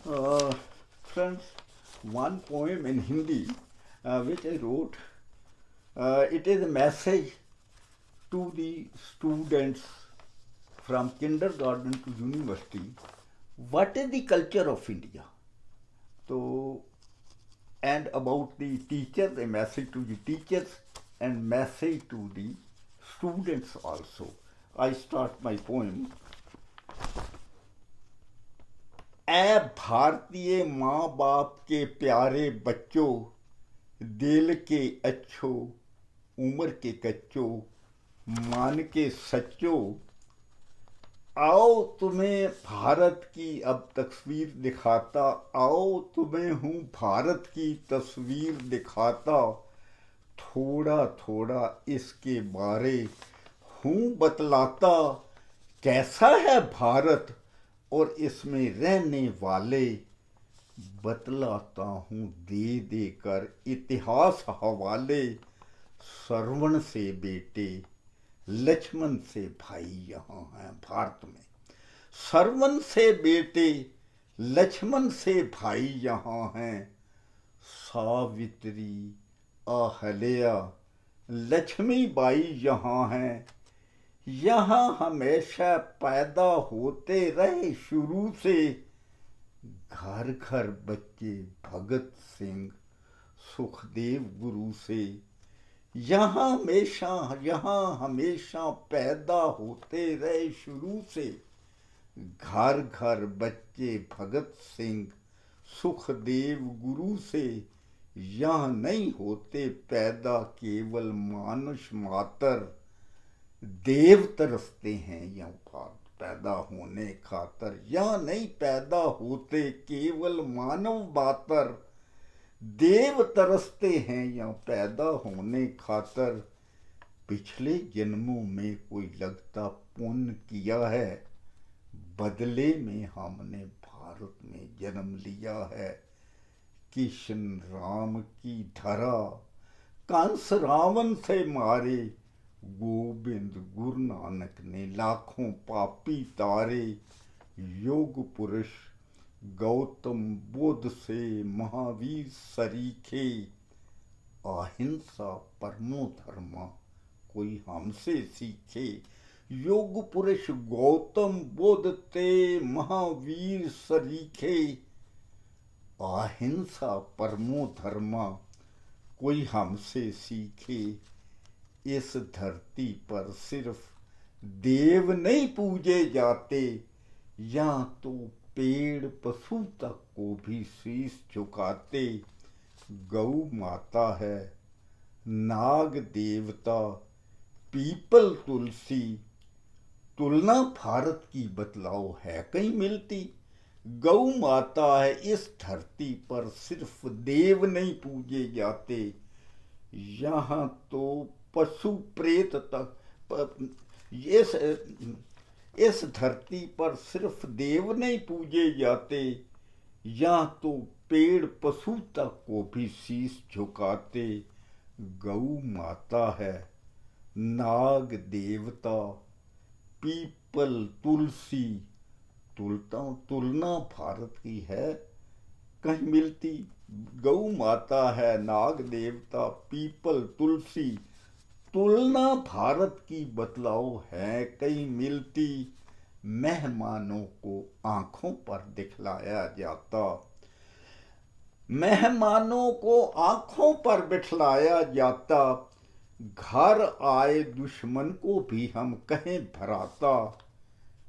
Uh, Friends, one poem in Hindi which I wrote, it is a message to the students from kindergarten to university. What is the culture of India? So, and about the teachers, a message to the teachers and message to the students also. I start my poem. ऐ भारतीय माँ बाप के प्यारे बच्चों, दिल के अच्छो, उम्र के कच्चो, मान के सच्चो, आओ तुम्हें भारत की अब तस्वीर दिखाता, आओ तुम्हें हूँ भारत की तस्वीर दिखाता, थोड़ा थोड़ा इसके बारे हूँ बतलाता, कैसा है भारत और इसमें रहने वाले, बतलाता हूँ दे दे कर इतिहास हवाले, श्रवण से बेटे लक्ष्मण से भाई यहाँ हैं भारत में, श्रवण से बेटे लक्ष्मण से भाई यहाँ हैं, सावित्री अहल्या लक्ष्मीबाई यहाँ हैं, यहाँ हमेशा पैदा होते रहे शुरू से, घर घर बच्चे भगत सिंह सुखदेव गुरु से, यहाँ हमेशा पैदा होते रहे शुरू से, घर घर बच्चे भगत सिंह सुखदेव गुरु से, यहाँ नहीं होते पैदा केवल मानुष मातर, देव तरसते हैं यहाँ पैदा होने खातर, यहाँ नहीं पैदा होते केवल मानव मातर, देव तरसते हैं यहाँ पैदा होने खातर, पिछले जन्मों में कोई लगता पुण्य किया है, बदले में हमने भारत में जन्म लिया है, किशन राम की धरा कंस रावण से मारे, गोविंद गुरु नानक ने लाखों पापी तारे, योग पुरुष गौतम बुद्ध से महावीर सरीखे, अहिंसा परमो धर्मा कोई हमसे सीखे, योग पुरुष गौतम बुद्ध ते महावीर सरीखे, अहिंसा परमो धर्मा कोई हमसे सीखे, इस धरती पर सिर्फ देव नहीं पूजे जाते, यहाँ तो पेड़ पशु तक को भी शीश झुकाते, गौ माता है नाग देवता पीपल तुलसी, तुलना भारत की बतलाओ है कहीं मिलती, गौ माता है इस धरती पर सिर्फ देव नहीं पूजे जाते, यहाँ तो पशु प्रेत तक, इस धरती पर सिर्फ देव नहीं पूजे जाते, यहाँ तो पेड़ पशु तक को भी शीश झुकाते, गौ माता है नाग देवता पीपल तुलसी, तुलना भारत की है कहीं मिलती, गौ माता है नाग देवता पीपल तुलसी, तुलना भारत की बतलाओ है कहीं मिलती, मेहमानों को आंखों पर दिखलाया जाता, मेहमानों को आंखों पर बिठलाया जाता, घर आए दुश्मन को भी हम कहें भराता,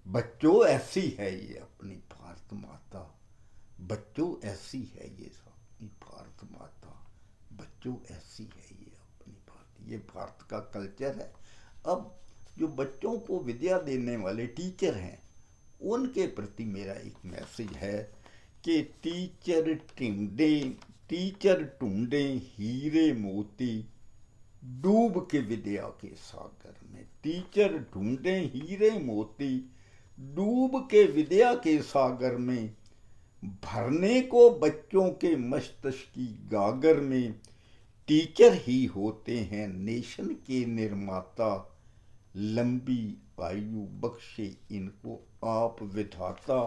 बच्चों ऐसी है ये अपनी भारत माता, बच्चों ऐसी है ये अपनी भारत माता, बच्चों ऐसी है ये अपनी भारत, ये भारत का कल्चर है। अब जो बच्चों को विद्या देने वाले टीचर हैं उनके प्रति मेरा एक मैसेज है कि टीचर ढूंढे हीरे मोती डूब के विद्या के सागर में, टीचर ढूंढे हीरे मोती डूब के विद्या के सागर में, भरने को बच्चों के मस्तिष्क की गागर में, टीचर ही होते हैं नेशन के निर्माता, लंबी आयु बख्शे इनको आप विधाता,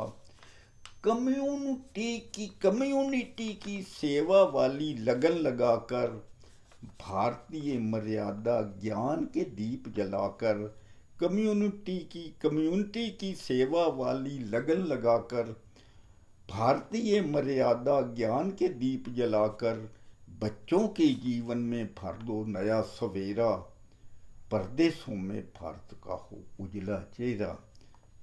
कम्युनिटी की सेवा वाली लगन लगाकर, भारतीय मर्यादा ज्ञान के दीप जलाकर, कम्युनिटी की सेवा वाली लगन लगाकर, भारतीय मर्यादा ज्ञान के दीप जलाकर, बच्चों के जीवन में भर दो नया सवेरा। परदेशों में भारत का हो उजला चेहरा।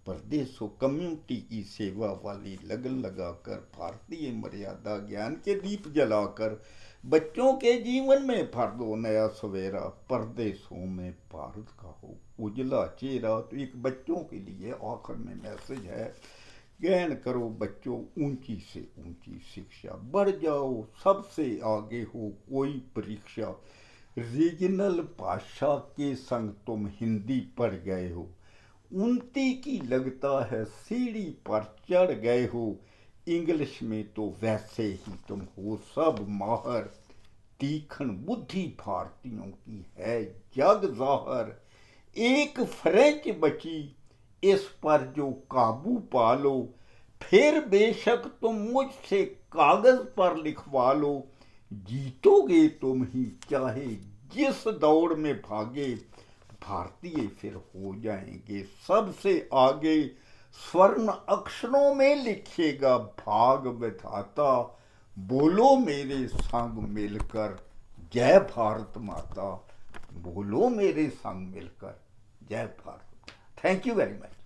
परदेशों कम्युनिटी की सेवा वाली लगन लगाकर, भारतीय मर्यादा ज्ञान के दीप जलाकर, बच्चों के जीवन में भर दो नया सवेरा। परदेशों में भारत का हो उजला चेहरा। तो एक बच्चों के लिए आखिर में मैसेज है, ग्रहण करो बच्चों ऊंची से ऊंची शिक्षा, बढ़ जाओ सबसे आगे हो कोई परीक्षा। रीजनल भाषा के संग तुम हिंदी पढ़ गए हो, उन्नति की लगता है सीढ़ी पर चढ़ गए हो। इंग्लिश में तो वैसे ही तुम हो सब माहर, तीखन बुद्धि भारतीयों की है जग जाहर। एक फ्रेंच बची इस पर जो काबू पालो, फिर बेशक तुम मुझसे कागज पर लिखवा लो। जीतोगे तुम ही चाहे जिस दौड़ में भागे, भारतीय फिर हो जाएंगे सबसे आगे। स्वर्ण अक्षरों में लिखेगा भाग विधाता, बोलो मेरे संग मिलकर जय भारत माता। बोलो मेरे संग मिलकर जय Bharat. Thank you very much.